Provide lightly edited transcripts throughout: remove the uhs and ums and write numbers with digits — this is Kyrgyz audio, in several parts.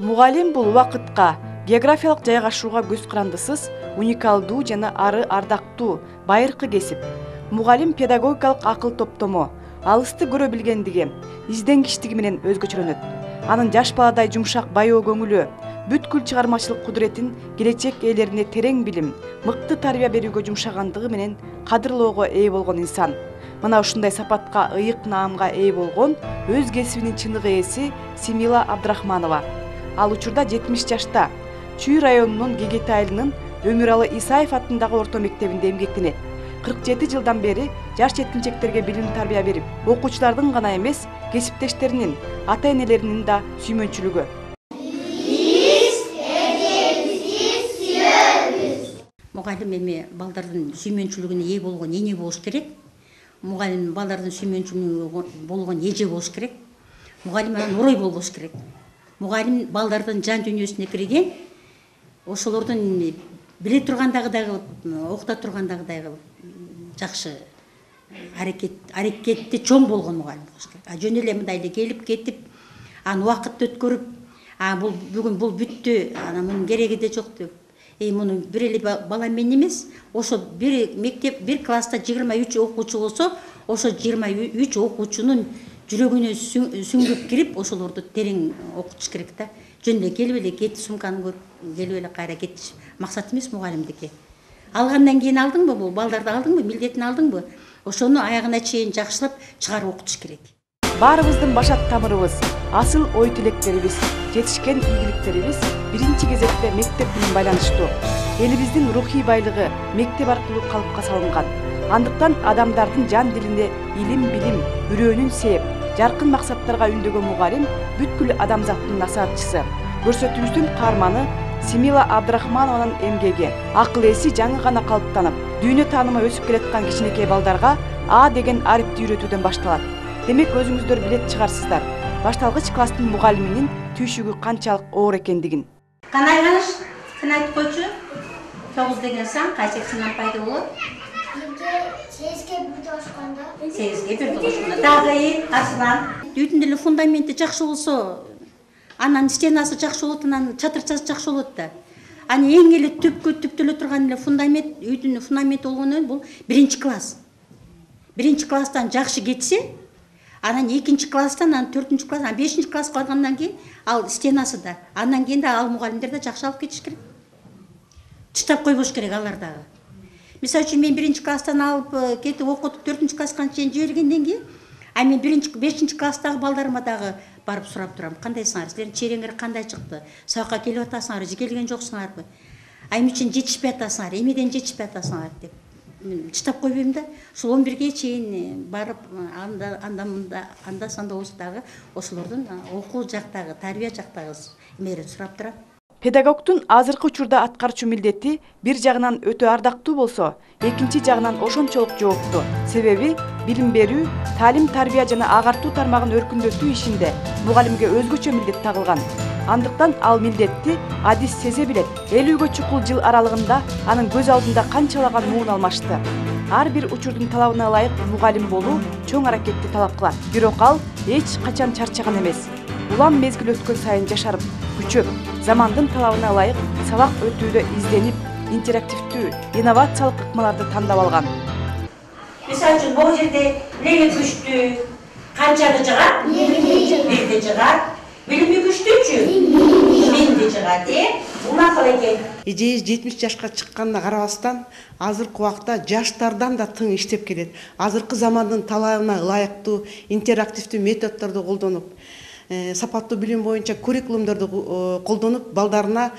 Мугалим бул убакытка, географиялык жайгашууга көз карандысыз, уникалдуу жана ардактуу байыркы кесип. Мугалим педагогикалык акыл топтомо, алысты көрө билгендиги, изденгичтиги менен өзгөчөлөнөт. Анын жаш баладай жумшак баяу көңүлү, бүткүл чыгармачылык кудуретин келечек ээлерине терең билим, мыкты тарбия берүүгө жумшагандыгы менен кадырлоого ээ болгон инсан. Мына ушундай сапатка ыйык наамга ээ болгон өз кесибинин чыныгы ээси Семила Абдрахманова. Ал учурда 70 жашта. Чүй районунун Гегети айылынын Өмүралы Исаев атындагы орто мектебинде эмгектенет. 47 жылдан бери жаш жеткинчектерге билим тарбия берип, окуучулардын гана эмес, кесиптештеринин, ата-энелеринин да сүймөнчүлүгү. Мугалим эми балдардын сүймөнчүлүгүнө ээ болгон эне болуш керек. Мугалим балдардын сүймөнчүлүгүнө болгон эже болуш керек. Мугалим анан орой болбош керек. Мугалим балдардын жан дүйнөсүнө кирген, ошолордун биле тургандагыдай, окута тургандагыдай жакшы аракетти чоң болгон мугалим болуш керек. Жөн эле мындай эле келип кетип, аны убакытты өткөрүп, бул бүгүн бул бүттү, анан мунун кереги да жок деп, муну бир эле бала менен эмес, ошо бир мектеп, бир класста 23 окуучу болсо, ошо 23 окуучунун жүрөгүнө сүңгүп кирип, ошолорду терең окутуш керек да. Жөн эле келип эле кет, сумканы көрүп, келип эле кайра кетиш максат эмес мугалимдики. Алгандан кийин алдыңбы, бул балдарды алдыңбы, милдетин алдыңбы, ошону аягына чейин жакшылап чыгарып окутуш керек. Баарыбыздын башат тамырыбыз, асыл ой тилектерибиз, жетишкен ийгиликтерибиз биринчи кезекте мектеп менен байланыштуу. Элибиздин рухий байлыгы мектеп аркылуу калыпка салынган. Андыктан адамдардын жан дилине илим, билим, үрөөнүн сээп, жаркын максаттарга үндөгөн мугалим бүткүл адамзаттын насаатчысы. Көрсөтүүбүздүн каарманы Семила Абдрахманованын эмгеги, акыл эси жаңы гана калыптанып, дүйнө таанымы өсүп келаткан кичинекей балдарга А деген арифти үйрөтүүдөн башталат. Демек өзүңүздөр билет чыгарсыздар, башталгыч класстын мугалиминин түйшүгү канчалык оор экендигин. Кандай кылыш? Сен айтып койчу. 9 деген сан кайсысынан пайда болот? 8ге 1 тошкондо. 8ге 1 тошкондо. Дагы Арслан. Үйдүн деле фундаменти жакшы болсо, анан стенасы жакшы болот, анан чатырчасы жакшы болот да. Аны эң эле түптөлө турган эле фундамент, үйдүн фундаменти болгону бул 1-класс. 1-класстан жакшы кетсе, анан 2-класстан, анан 4-класс, анан 5-класска баргандан кийин ал стенасы да, андан кийин да ал мугалимдер да жакшы алып кетиш керек. Чыштап койбош керек алар дагы. Мисалы үчүн мен 1-класстан алып кетип окутуп 4-класска чейин жибергенден кийин, мен 5-класстагы балдарыма дагы барып сурап турам. Кандайсыңар? Силердин чейреңер кандай чыкты? Сабакка келип атасыңар, же келген жоксуңарбы? Эмне үчүн жетишпей атасыңар? Эмнеден жетишпей атасыңар деп. Мен чыштап койбойм да. Ошол 11ге чейин барып анда санда болсо дагы ошолордун окуу жактагы, тарбия жактагы эмелерин сурап турам. Педагогтун азыркы учурда аткарчу милдети бир жагынан өтө ардактуу болсо, экинчи жагынан ошончолук жооптуу. Себеби билим берүү, таалим, тарбия жана агартуу тармагын өркүндөтүү ишинде мугалимге өзгөчө милдет тагылган. Андыктан ал милдетти адис сезе билет. 50-гө чукул жыл аралыгында анын көз алдында канчалаган муун алмашты. Ар бир учурдун талабына ылайык мугалим болуу чоң аракетти талап кылат. Бирок ал эч качан чарчаган эмес. Улам мезгил өткөн сайын жашарып, күчөп, замандын талабына ылайык сабак өтүүдө изденип, интерактивдүү, инновациялык ыкмаларды тандап алган. Мисалы үчүн бул жерде леге күчтүү, канчаны жыгат? 1 жыгат. Билими күчтүүчү? 1 жыгат, Унакыл экен. Эжебиз 70 жашка чыкканына карабастан, азыркы убакта жаштардан да тың иштеп келет. Азыркы замандын талабына ылайыктуу интерактивдүү методдорду колдонуп, сапаттуу билим боюнча curriculumдорду колдонуп, балдарына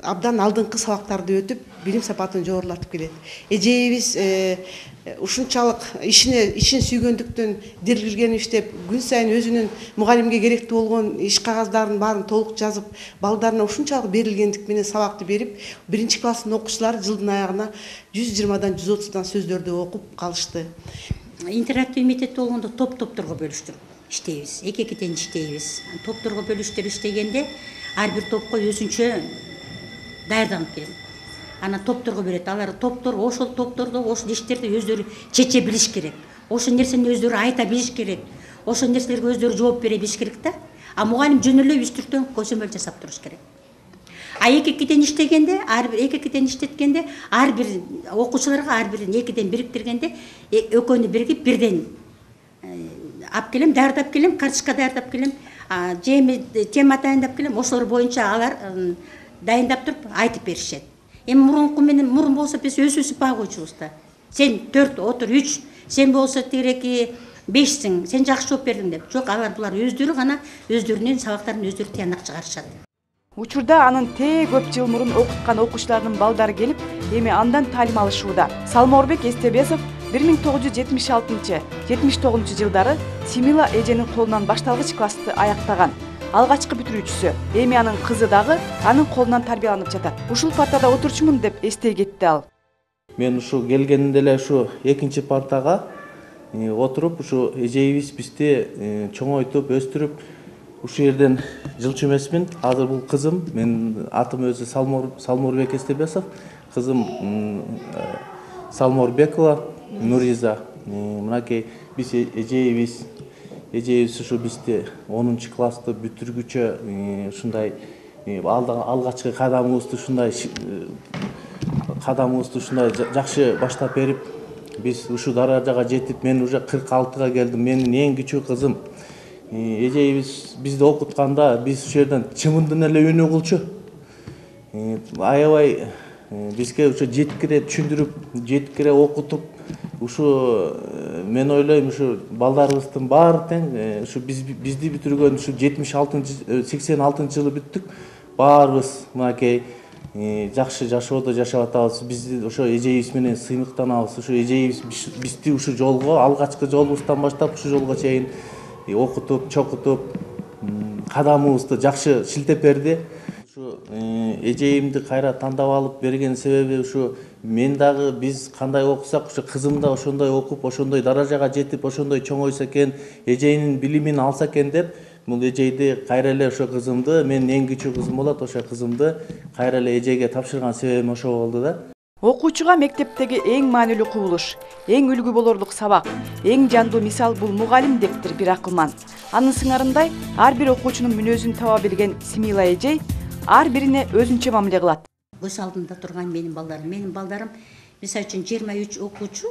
абдан алдыңкы сабактарды өтүп, билим сапатын жогорулатып келет. Эжебиз ушунчалык ишин сүйгөндүктөн диргирген иштеп, күн сайын өзүнүн мугалимге керектүү болгон иш кагаздарын баарын толук жазып, балдарына ушунчалык берилгендик менен сабакты берип, 1-класстын окуучулары жылдын аягына 120дан 130дан сөздөрдү окуп калышты. Интерактив метод болгондо топторго бөлүштүр. Иштейбиз, эки-экиден иштейбиз. Топторго бөлүштүр иштегенде ар бир топко өзүнчө даярданып келет. Анан топторго берет. Алар топтор, ошол топтордо ошол иштерди өздөрү чече билиш керек. Ошол нерсени өздөрү айта билиш керек. Ошол нерселерге өздөрү жооп бере билиш керек да. А мугалим жөн эле үстүртөн көзөмөл жасап туруш керек. А эки-экиден иштегенде, эки-экиден иштеткенде, ар бир окуучуларга ар бирин экиден бириктиргенде, экөөнү биригип бирден алып келем, даярдап келем, карточка даярдап келем, тема дайындап келем, ошолор боюнча алар дайындап туруп айтып беришет. Эми мурун болсо биз өзүбүз баа койчубуз да. Сен 4 отур 3, сен болсо тиреки 5сиң, сен жакшы жооп бердиң деп. Жок, алар булар өздөрү гана өздөрүнүн сабактарын өздөрү тыянак чыгарышат. Учурда анын көп жыл мурун окуткан окуучуларынын балдары келип, эми андан таалим алышууда. Салморбек Эстебесов 1976-79 жылдары Симила эженин колунан башталгыч классты аяктаган. Алгачкы бүтүрүүчүсү. Эми анын кызы дагы анын колунан тарбияланып жатат. Ушул партада отурчумун деп эстей кетти ал. Мен ушу келгенде эле ушу экинчи партага отуруп, ушу эжейибиз бизди чоңойтуп, өстүрүп, ушул жерден жылчу эмесмин. Азыр бул кызым, менин атым өзү Салморбек Эстебесов, кызым Салморбекова Нуриза. Мынакей биз эжейибиз ушу бизди 10-классты бүтүргүчө ушундай алгачкы кадамыбызды ушундай жакшы баштап берип, биз ушу даражага жетип, мен уже 46-га келдим. Менин эң кичүү кызым. Эжейибиз бизди окутканда, биз ушул жерден чымындын эле үнү кылчу. Аябай бизге ушу жеткире түшүндүрүп, жеткире окутуп, ушу мен ойлойм, ушу балдарыбыздын баары тең, ушу бизди бүтүргөн ушу 86-жылы бүттүк. Баарыбыз мынакей жакшы жашоодо жашап атабыз. Бизди ошо эжейибиз менен сыймыктанабыз. Ушу эжейибиз бизди ушу жолго, алгачкы жолубуздан баштап ушу жолго чейин окутуп, чокутуп, кадамыбызды жакшы шилтеп берди. Ушу эжейимди кайра тандап алып берген себеби ушу мен дагы биз кандай окусак, ушу кызым да ошондой окуп, ошондой даражага жетип, ошондой чоңойсо экен, эжейинин билимин алса экен деп, бул эжейди кайра эле ошо кызымды, менин эң кичүү кызым болот, ошо кызымды кайра эле эжейге тапшырган себебим ошо болду да. Окуучуга мектептеги эң маанилүү кубулуш, эң үлгү болорлук сабак, эң жандуу мисал бул мугалим дептир бир акылман. Анын сыңарындай ар бир окуучунун мүнөзүн таба билген Симила эжей ар бирине өзүнчө мамиле кылат. Көз алдымда турган менин балдарым, мисалы үчүн 23 окуучу,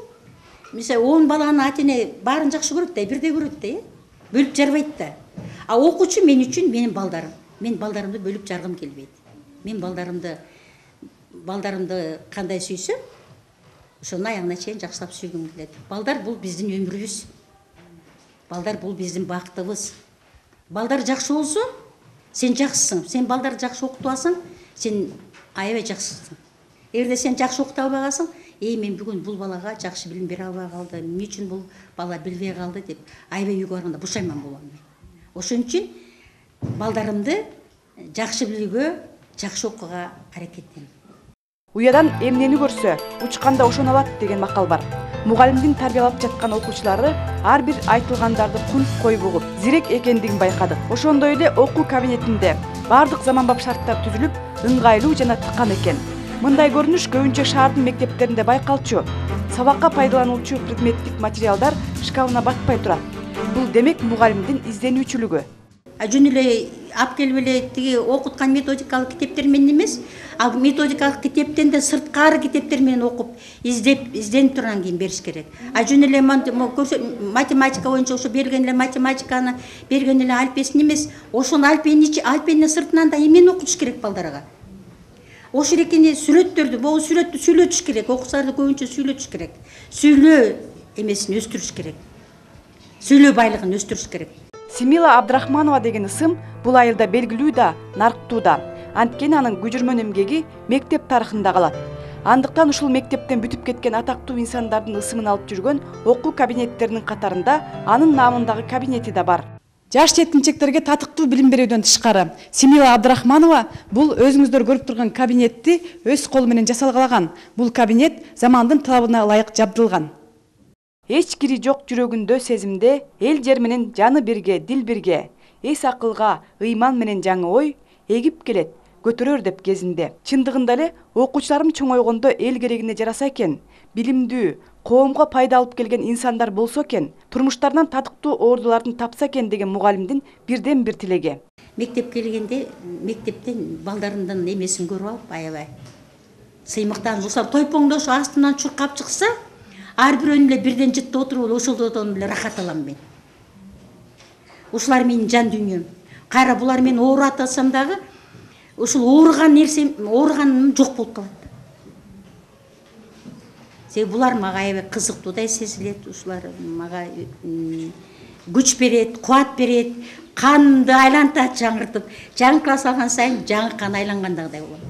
мисалы 10 баланын атине баарын жакшы көрөт да, бирдей көрөт да, бөлүп жарбайт да. А окуучу мен үчүн менин балдарым. Мен балдарымды бөлүп жаргым келбейт. Мен балдарымды кандай сүйсөм, ошонун аягына чейин жакшылап сүйгүм келет. Балдар бул биздин өмүрүбүз. Балдар бул биздин бактыбыз. Балдар жакшы болсо, сен жакшысың. Сен балдарды жакшы окутуп алсаң, сен аябай жакшысың. Эгерде сен жакшы окута албай калсаң, мен бүгүн бул балага жакшы билим бере албай калды, эмне үчүн бул бала билбей калды деп аябай үйгө барганда бушайман болом мен. Ошон үчүн балдарымды жакшы билүүгө, жакшы окууга аракеттенем. Уядан эмнени көрсө, учканда ошону алат деген макал бар. Мугалимдин тарбиялап жаткан окуучулары ар бир айтылгандарды кунт коюп угуп, зирек экендигин байкадык. Ошондой эле окуу кабинетинде бардык заманбап шарттар түзүлүп, ыңгайлуу жана тыкан экен. Мындай көрүнүш көбүнчө шаардын мектептеринде байкалчу. Сабакка пайдалануучу предметтик материалдар шкафына батпай турат. Бул демек мугалимдин изденүүчүлүгү. Жөн эле алып келип эле тиги окуткан методикалык китептер менен эмес, ал методикалык китептен да сырткары китептер менен окуп, изденип турган кийин бериш керек. Жөн эле математика боюнча ошо берген эле математиканы, берген эле алфбесин эмес, ошону алфбенин сыртынан да эмнени окутуш керек балдарга. Ошо эрекени сүрөттөрдү, бул сүрөттү сүйлөтүш керек, окуучуларды көбүнчө сүйлөтүш керек. Сүйлөө эмесин өстүрүш керек. Сүйлөө байлыгын өстүрүш керек. Симила Абдрахманова деген ысым бул айылда белгилүү да, нарктуу да. Анткени анын күжүрмөн эмгеги мектеп тарыхында калат. Андыктан ушул мектептен бүтүп кеткен атактуу инсандардын ысымын алып жүргөн окуу кабинеттеринин катарында анын наамындагы кабинети да бар. Жаш жеткинчектерге татыктуу билим берүүдөн тышкары Симила Абдрахманова бул өзүңүздөр көрүп турган кабинетти өз колу менен жасалгалаган. Бул кабинет замандын талабына ылайык жабдылган. Эч кири жок жүрөгүндө сезимде, эл жер менен жаны бирге, дил бирге, эс акылга, ыйман менен жаңы ой эгип келет, көтөрөр деп кезинде. Чындыгында эле окуучуларым чоңойгондо эл керегине жараса экен, билимдүү, коомго пайда алып келген инсандар болсо экен, турмуштарынан татыктуу ордулардын тапса экен деген мугалимдин бирден бир тилеги. Мектеп келгенде мектептен балдарымдын эмесин көрүп алып аябай сыймыктан ошол тойпоңдош астынан чуркап чыкса, ар бирөөнү эле бирден жытта отуруп ошолдон эле рахат алам мен. Ушулар менин жан дүйнөм. Кайра булар мен ооратсам дагы ушул ооруган нерсем, ооруганым жок болуп калат. Себеби булар мага аябай кызыктуудай сезилет, ушулар мага күч берет, кубат берет, канымды айлантат жаңыртып, жаңы класс алган сайын жаңы кан айлангандагыдай болот.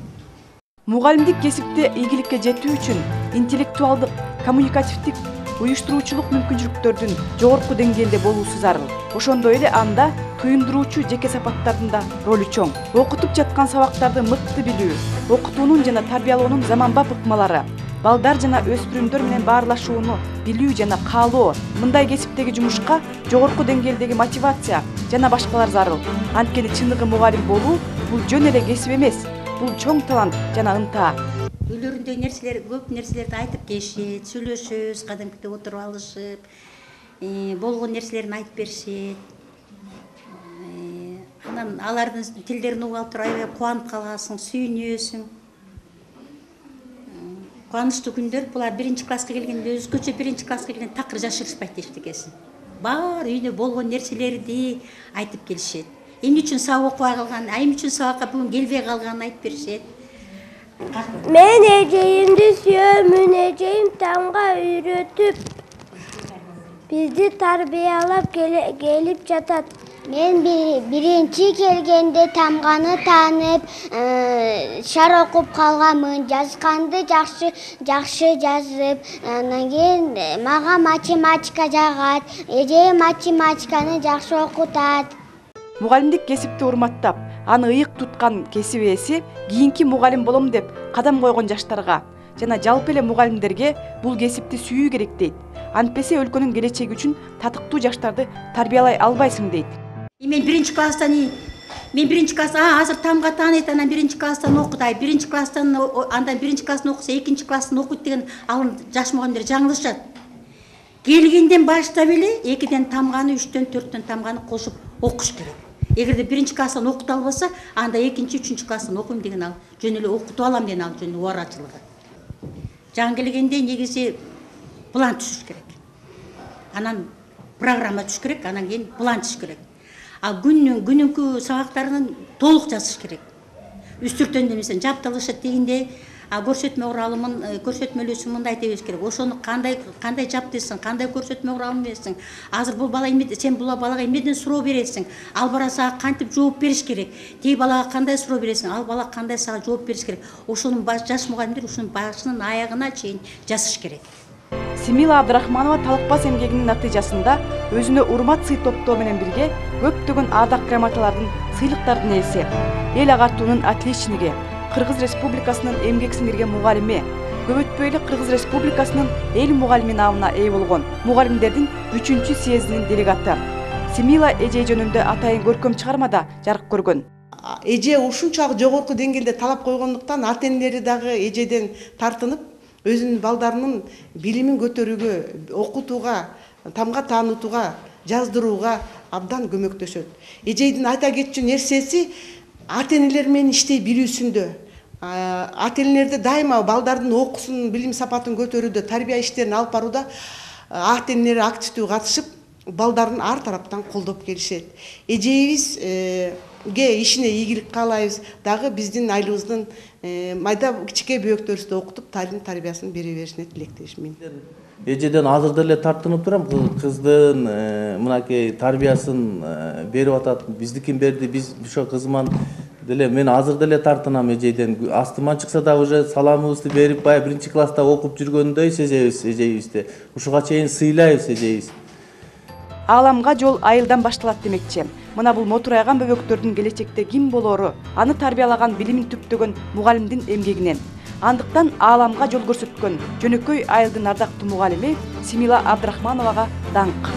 Мугалимдик кесипте ийгиликке жетүү үчүн интеллектуалдык, коммуникативдик, уюштуруучулук мүмкүнчүлүктөрдүн жогорку деңгээлде болуусу зарыл. Ошондой эле анда туюндуруучу жеке сапаттардын да ролу чоң. Окутуп жаткан сабактарды мыкты билүү, окутуунун жана тарбиялоонун заманбап ыкмалары, балдар жана өспүрүмдөр менен баарлашууну билүү жана каалоо, мындай кесиптеги жумушка жогорку деңгээлдеги мотивация жана башкалар зарыл. Анткени чыныгы мугалим болуу бул жөн эле кесип эмес, бул чоң талант жана ынта. Үйлөрүндө нерселер, көп нерселерди айтып келишет, сүйлөшөбүз, кадимкидей отуруп алышып, болгон нерселерин айтып беришет. Анан алардын тилдерин угуп алып туруп аябай кубанып каласың, сүйүнөсүң. Кубанычтуу күндөр булар 1-класска келгенде өзгөчө 1-класска келгенде такыр жашырышпайт эчтекесин. Бар үйдө болгон нерселерди айтып келишет. Эмне үчүн сабак окубай калган, эмне үчүн сабакка бүгүн келбей калганын айтып беришет. Мен эжейимди сүйөмүн, эжейим тамга үйрөтүп бизди тарбиялап келип жатат. Мен биринчи келгенде тамганы таанып, шар окуп калганмын, жазганды жакшы жазып, анан кийин мага математика жагат, эжейим математиканы жакшы окутат. Мугалимдик кесипти урматтап, аны ыйык туткан кесип ээси кийинки мугалим болом деп кадам койгон жаштарга жана жалпы эле мугалимдерге бул кесипти сүйүү керек дейт. Антпесе өлкөнүн келечеги үчүн татыктуу жаштарды тарбиялай албайсың дейт. Мен 1-класстан азыр тамга тааныйт, анан 1-класстан окуйт, 1-класстан андан 1-класстан окуса 2-класстан окуйт деген ал жаш мугалимдер жаңылышат. Келгенден баштап эле 2ден тамганы, 3төн 4төн тамганы кошуп окуш керек. Эгерде 1-класстан окута албаса, анда 2-3 класстан окуйм деген ал жөн эле окутуп алам деген ал жөн убарачылыгы. Жаңы келгенде негизи план түзүш керек. Анан программа түзүш керек, анан кийин план түзүш керек. Ал күнүнкү сабактарын толук жазыш керек. Үстүртөндө эмесен жапталышат дегенде, көрсөтмө уралымын, көрсөтмөлүүсүн мындай айтып керек. Ошону кандай жаптыйсың, кандай көрсөтмө уралын бересиң. Азыр бул бала сен бул балага эмнеден суроо бересиң? Ал бала сага кантип жооп бериш керек? Тиги балага кандай суроо бересиң? Ал бала кандай сага жооп бериш керек? Ошонун жаш мугалимдер ушунун башынан аягына чейин жазыш керек. Семила Абдрахманова талыкпас эмгегинин натыйжасында өзүнө урмат сый топтоо менен бирге көптөгөн ардак грамоталардын, сыйлыктардын ээси, эл агартуунун отличниги, Кыргыз Республикасынын эмгек сиңирген мугалими, көп өтпөй эле Кыргыз Республикасынын эл мугалими наамына ээ болгон мугалимдердин 3-съездинин делегаты. Семила эже жөнүндө атайын көркөм чыгармада жарык көргөн. Эже ушунчалык жогорку деңгээлде талап койгондуктан ата энелери дагы эжеден тартынып, өзүнүн балдарынын билимин көтөрүүгө, окутууга, тамга таанытууга, жаздырууга абдан көмөктөшөт. Эжейдин айта кетчү нерсеси ата энелер менен иштей билүүсүндө. Ата энелерди дайыма балдардын окуусун, билим сапатын көтөрүүдө, тарбия иштерин алып барууда ата энелери активдүү катышып, балдарын ар тараптан колдоп келишет. Эжебизге ишине ийгилик каалайбыз, дагы биздин айлыбыздын майда кичике бөөктөрүбүздү окутуп, талим тарбиясын бере беришине тилектешмин. Эжеден азыр деле тартынып турам, кыздын мынакей тарбиясын берип атат. Биздикин берди, биз ошо кызман деле мен азыр деле тартынам эжеден. Астыман чыкса да уже саламыбызды берип, бая 1-класста окуп жүргөндөй сезебиз эжебизди. Ушуга чейин сыйлайбыз эжебиз. Ааламга жол айылдан башталат демекчи. Мына бул мотурайган бөбөктөрдүн келечекте ким болору, аны тарбиялаган, билимин түптөгөн мугалимдин эмгегинен. Андыктан ааламга жол көрсөткөн жөнөкөй айылдын ардактуу мугалими Семила Абдрахмановага даңк.